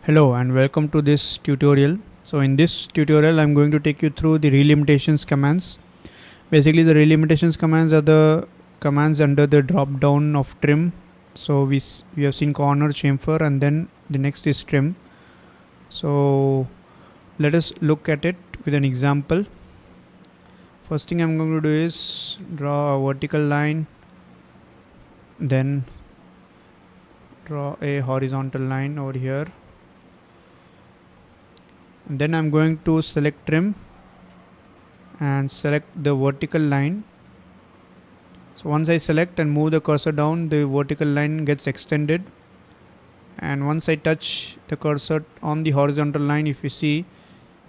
Hello and welcome to this tutorial. So in this tutorial I'm going to take you through the relimitations commands. Basically the relimitations commands are the commands under the drop down of trim. So we have seen corner, chamfer, and then the next is trim. So let us look at it with an example. First thing I'm going to do is draw a vertical line, then draw a horizontal line over here. And then I'm going to select trim and select the vertical line. So once I select and move the cursor down, the vertical line gets extended, and once I touch the cursor on the horizontal line, if you see,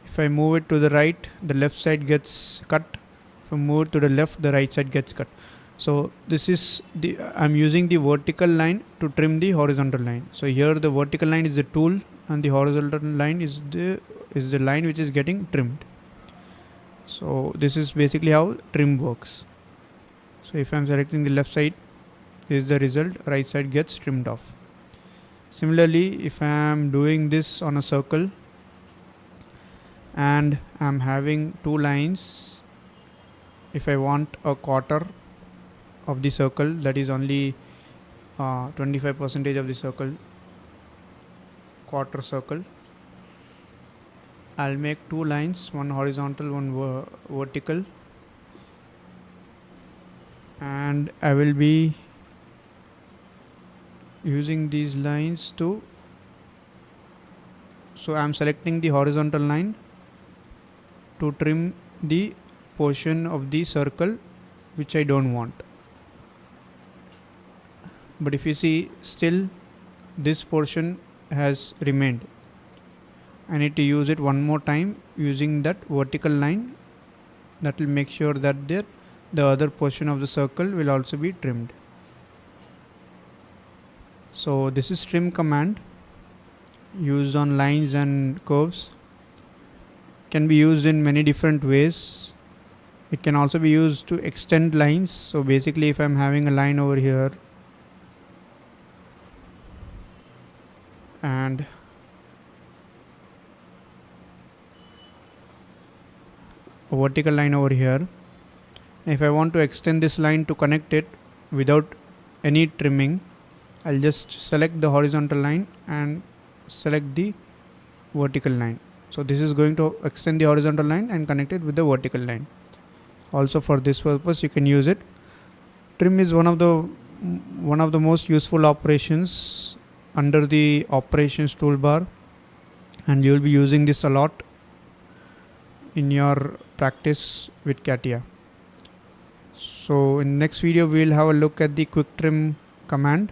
if I move it to the right, the left side gets cut. If I move it to the left, the right side gets cut. So this is I'm using the vertical line to trim the horizontal line. So here the vertical line is the tool and the horizontal line is the line which is getting trimmed. So this is basically how trim works. So if I'm selecting the left side, this is the result, right side gets trimmed off. Similarly, if I am doing this on a circle and I'm having two lines, if I want a quarter of the circle, that is only 25% of the circle, quarter circle, I'll make two lines, one horizontal, one vertical, and I will be using these lines so I'm selecting the horizontal line to trim the portion of the circle which I don't want. But if you see, still this portion has remained. I need to use it one more time using that vertical line. That will make sure that the other portion of the circle will also be trimmed. So this is trim command used on lines and curves. Can be used in many different ways. It can also be used to extend lines. So basically if I'm having a line over here and a vertical line over here, if I want to extend this line to connect it without any trimming, I'll just select the horizontal line and select the vertical line. So this is going to extend the horizontal line and connect it with the vertical line. Also for this purpose you can use it. Trim is one of the most useful operations under the operations toolbar, and you will be using this a lot in your practice with CATIA. So in next video we will have a look at the quick trim command.